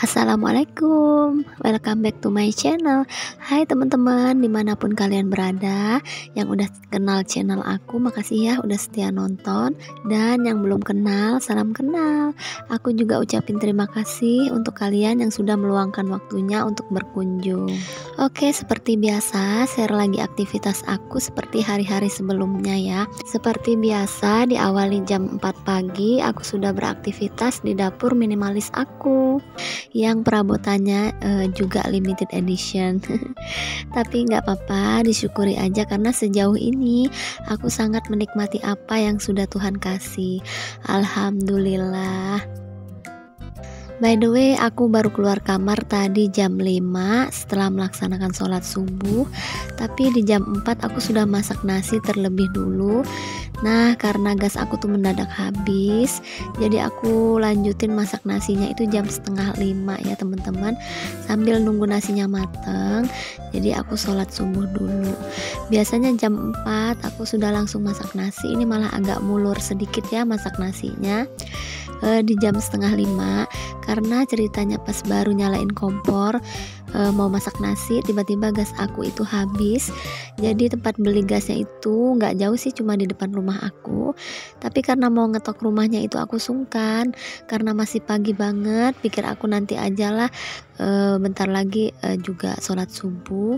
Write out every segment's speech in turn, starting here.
Assalamualaikum, welcome back to my channel. Hai teman-teman, dimanapun kalian berada. Yang udah kenal channel aku, makasih ya udah setia nonton. Dan yang belum kenal, salam kenal. Aku juga ucapin terima kasih untuk kalian yang sudah meluangkan waktunya untuk berkunjung. Oke, seperti biasa, share lagi aktivitas aku seperti hari-hari sebelumnya ya. Seperti biasa, diawali jam 4 pagi, aku sudah beraktivitas di dapur minimalis aku yang perabotannya juga limited edition. Tapi nggak apa-apa, disyukuri aja karena sejauh ini aku sangat menikmati apa yang sudah Tuhan kasih. Alhamdulillah. By the way, aku baru keluar kamar tadi jam 5 setelah melaksanakan sholat subuh. Tapi di jam 4 aku sudah masak nasi terlebih dulu. Nah, karena gas aku tuh mendadak habis, jadi aku lanjutin masak nasinya itu jam setengah 5 ya teman-teman. Sambil nunggu nasinya mateng, jadi aku sholat subuh dulu. Biasanya jam 4 aku sudah langsung masak nasi. Ini malah agak mulur sedikit ya masak nasinya di jam setengah 5, karena ceritanya pas baru nyalain kompor mau masak nasi, tiba-tiba gas aku itu habis. Jadi tempat beli gasnya itu nggak jauh sih, cuma di depan rumah aku. Tapi karena mau ngetok rumahnya itu aku sungkan, karena masih pagi banget. Pikir aku nanti aja lah, bentar lagi juga sholat subuh.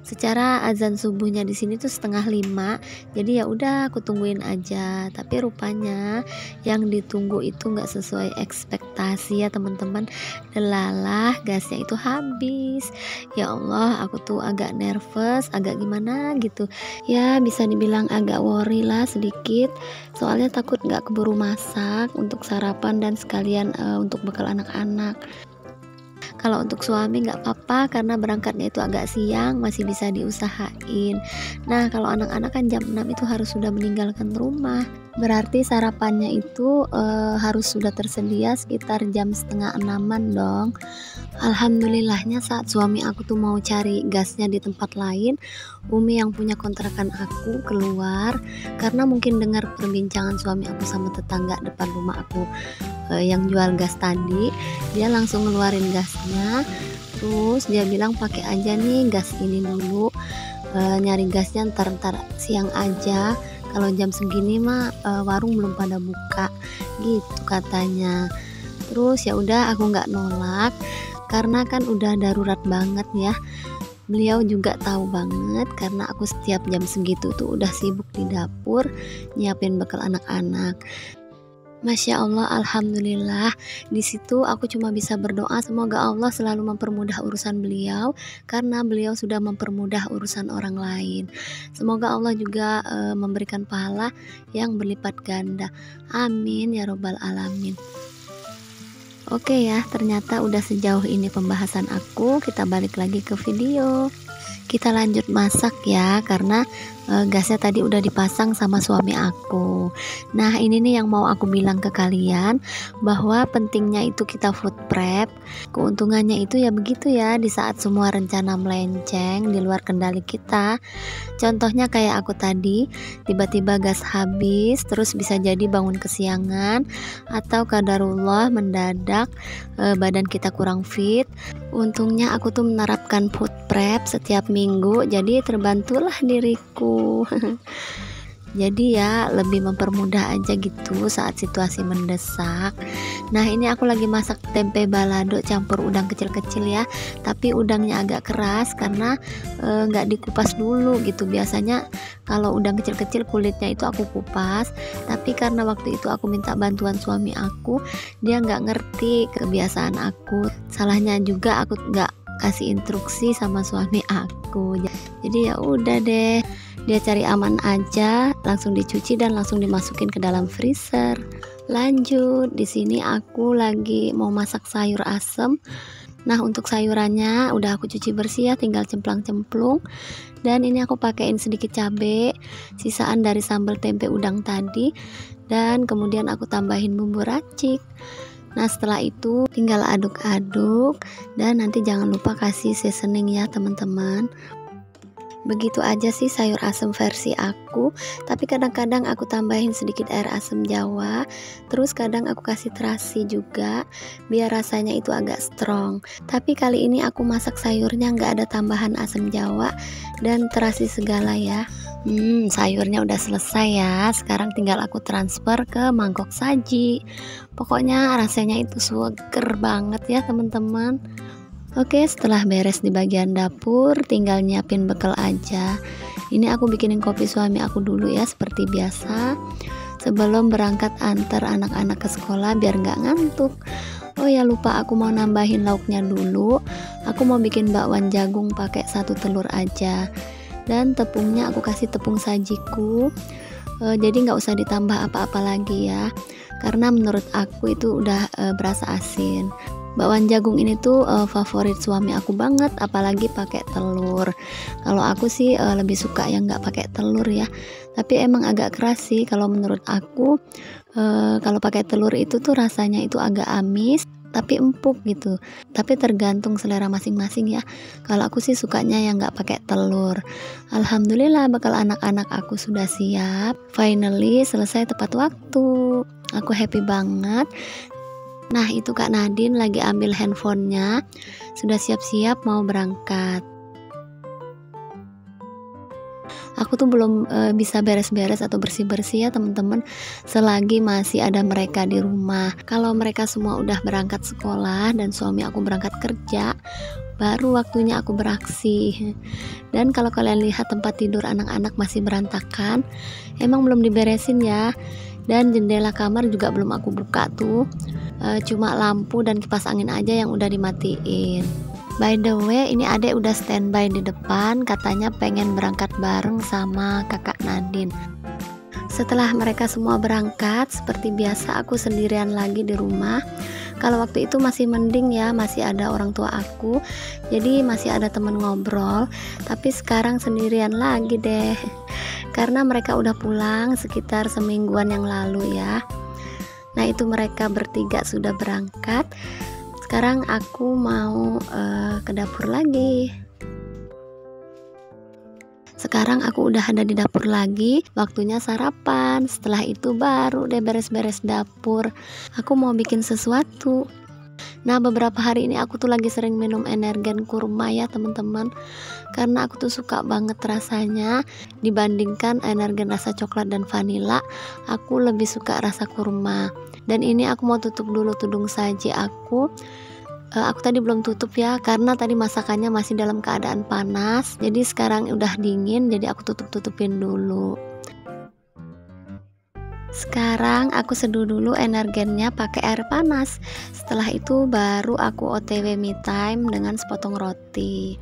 Secara azan subuhnya di sini tuh setengah 5, jadi ya udah aku tungguin aja. Tapi rupanya yang ditunggu itu nggak sesuai ekspektasi ya teman-teman. Delalah, gasnya itu habis. Ya Allah, aku tuh agak nervous, agak gimana gitu. Ya bisa dibilang agak worry lah sedikit. Soalnya takut nggak keburu masak untuk sarapan dan sekalian untuk bekal anak-anak. Kalau untuk suami nggak apa-apa karena berangkatnya itu agak siang, masih bisa diusahain. Nah, kalau anak-anak kan jam 6 itu harus sudah meninggalkan rumah. Berarti sarapannya itu harus sudah tersedia sekitar jam setengah 6-an dong. Alhamdulillahnya saat suami aku tuh mau cari gasnya di tempat lain, Umi yang punya kontrakan aku keluar karena mungkin dengar perbincangan suami aku sama tetangga depan rumah aku yang jual gas tadi. Dia langsung ngeluarin gasnya, terus dia bilang pakai aja nih gas ini dulu, nyari gasnya ntar siang aja, kalau jam segini mah warung belum pada buka gitu katanya. Terus ya udah aku nggak nolak karena kan udah darurat banget ya. Beliau juga tahu banget karena aku setiap jam segitu tuh udah sibuk di dapur nyiapin bekal anak-anak. Masya Allah, alhamdulillah. Di situ aku cuma bisa berdoa semoga Allah selalu mempermudah urusan beliau karena beliau sudah mempermudah urusan orang lain. Semoga Allah juga memberikan pahala yang berlipat ganda. Amin ya robbal alamin. Oke ya, ternyata udah sejauh ini pembahasan aku. Kita balik lagi ke video. Kita lanjut masak ya, karena gasnya tadi udah dipasang sama suami aku. Nah, ini nih yang mau aku bilang ke kalian, bahwa pentingnya itu kita food prep. Keuntungannya itu ya begitu ya, di saat semua rencana melenceng di luar kendali kita. Contohnya kayak aku tadi, tiba-tiba gas habis, terus bisa jadi bangun kesiangan, atau qadarullah mendadak badan kita kurang fit. Untungnya aku tuh menerapkan food prep setiap minggu, jadi terbantulah diriku. Jadi ya lebih mempermudah aja gitu saat situasi mendesak. Nah, ini aku lagi masak tempe balado campur udang kecil-kecil ya. Tapi udangnya agak keras karena nggak dikupas dulu gitu. Biasanya kalau udang kecil-kecil kulitnya itu aku kupas. Tapi karena waktu itu aku minta bantuan suami aku, dia nggak ngerti kebiasaan aku. Salahnya juga aku nggak kasih instruksi sama suami aku. Jadi ya udah deh, dia cari aman aja, langsung dicuci dan langsung dimasukin ke dalam freezer. Lanjut, di sini aku lagi mau masak sayur asem. Nah, untuk sayurannya udah aku cuci bersih ya, tinggal cemplang-cemplung. Dan ini aku pakein sedikit cabai, sisaan dari sambal tempe udang tadi. Dan kemudian aku tambahin bumbu racik. Nah, setelah itu tinggal aduk-aduk dan nanti jangan lupa kasih seasoning ya teman-teman. Begitu aja sih sayur asem versi aku, tapi kadang-kadang aku tambahin sedikit air asam Jawa, terus kadang aku kasih terasi juga, biar rasanya itu agak strong. Tapi kali ini aku masak sayurnya nggak ada tambahan asam Jawa dan terasi segala ya. Sayurnya udah selesai ya, sekarang tinggal aku transfer ke mangkok saji. Pokoknya rasanya itu seger banget ya teman-teman. Oke, setelah beres di bagian dapur, tinggal nyiapin bekal aja. Ini aku bikinin kopi suami aku dulu ya, seperti biasa. Sebelum berangkat antar anak-anak ke sekolah biar nggak ngantuk. Oh ya, lupa aku mau nambahin lauknya dulu. Aku mau bikin bakwan jagung pakai 1 telur aja. Dan tepungnya aku kasih tepung sajiku. Jadi nggak usah ditambah apa-apa lagi ya. Karena menurut aku itu udah berasa asin. Bakwan jagung ini tuh favorit suami aku banget, apalagi pakai telur. Kalau aku sih lebih suka yang nggak pakai telur ya. Tapi emang agak keras sih kalau menurut aku. Kalau pakai telur itu tuh rasanya itu agak amis, tapi empuk gitu. Tapi tergantung selera masing-masing ya. Kalau aku sih sukanya yang nggak pakai telur. Alhamdulillah bekal anak-anak aku sudah siap. Finally selesai tepat waktu. Aku happy banget. Nah itu Kak Nadine lagi ambil handphonenya, sudah siap-siap mau berangkat. Aku tuh belum bisa beres-beres atau bersih-bersih ya teman-teman, selagi masih ada mereka di rumah. Kalau mereka semua udah berangkat sekolah dan suami aku berangkat kerja, baru waktunya aku beraksi. Dan kalau kalian lihat tempat tidur anak-anak masih berantakan, emang belum diberesin ya. Dan jendela kamar juga belum aku buka tuh. Cuma lampu dan kipas angin aja yang udah dimatiin. By the way, ini adek udah standby di depan, katanya pengen berangkat bareng sama kakak Nadine. Setelah mereka semua berangkat, seperti biasa aku sendirian lagi di rumah. Kalau waktu itu masih mending ya, masih ada orang tua aku, jadi masih ada temen ngobrol. Tapi sekarang sendirian lagi deh, karena mereka udah pulang sekitar semingguan yang lalu ya. Nah itu mereka bertiga sudah berangkat. Sekarang aku mau ke dapur lagi. Sekarang aku udah ada di dapur lagi. Waktunya sarapan. Setelah itu baru deh beres-beres dapur. Aku mau bikin sesuatu. Nah beberapa hari ini aku tuh lagi sering minum energen kurma ya teman-teman. Karena aku tuh suka banget rasanya. Dibandingkan energen rasa coklat dan vanila, aku lebih suka rasa kurma. Dan ini aku mau tutup dulu tudung saji aku. Aku tadi belum tutup ya, karena tadi masakannya masih dalam keadaan panas. Jadi sekarang udah dingin, jadi aku tutup-tutupin dulu. Sekarang aku seduh dulu energennya pakai air panas. Setelah itu baru aku OTW me time dengan sepotong roti.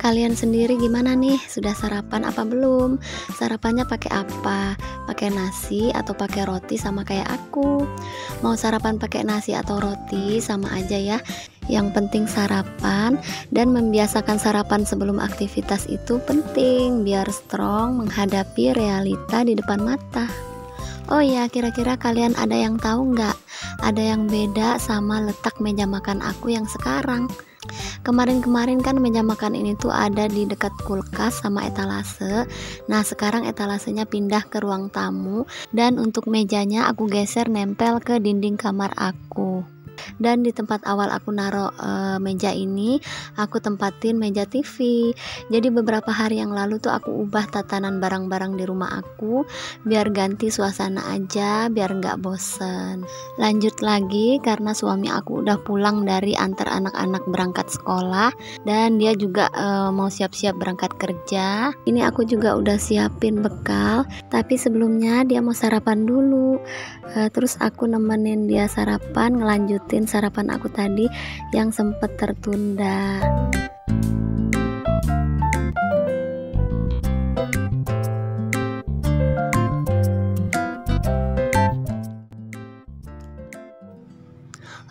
Kalian sendiri gimana nih? Sudah sarapan apa belum? Sarapannya pakai apa? Pakai nasi atau pakai roti sama kayak aku? Mau sarapan pakai nasi atau roti sama aja ya. Yang penting sarapan, dan membiasakan sarapan sebelum aktivitas itu penting biar strong menghadapi realita di depan mata. Oh ya, kira-kira kalian ada yang tahu nggak? Ada yang beda sama letak meja makan aku yang sekarang. Kemarin-kemarin kan meja makan ini tuh ada di dekat kulkas sama etalase. Nah sekarang etalasenya pindah ke ruang tamu, dan untuk mejanya aku geser nempel ke dinding kamar aku. Dan di tempat awal aku naruh meja ini, aku tempatin meja TV. Jadi beberapa hari yang lalu tuh aku ubah tatanan barang-barang di rumah aku biar ganti suasana aja, biar nggak bosen. Lanjut lagi karena suami aku udah pulang dari antar anak-anak berangkat sekolah, dan dia juga mau siap-siap berangkat kerja. Ini aku juga udah siapin bekal, tapi sebelumnya dia mau sarapan dulu. Terus aku nemenin dia sarapan, ngelanjutin sarapan aku tadi yang sempet tertunda.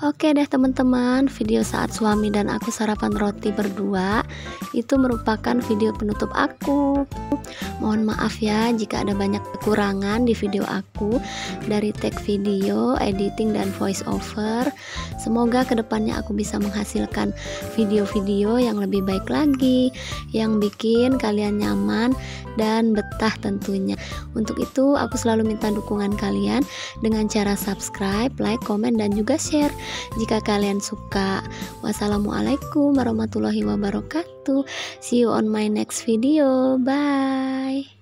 Oke deh teman-teman, video saat suami dan aku sarapan roti berdua itu merupakan video penutup aku. Mohon maaf ya jika ada banyak kekurangan di video aku dari tag video, editing, dan voice over. Semoga kedepannya aku bisa menghasilkan video-video yang lebih baik lagi, yang bikin kalian nyaman dan betah tentunya. Untuk itu aku selalu minta dukungan kalian dengan cara subscribe, like, komen, dan juga share jika kalian suka. Wassalamualaikum warahmatullahi wabarakatuh. See you on my next video. Bye.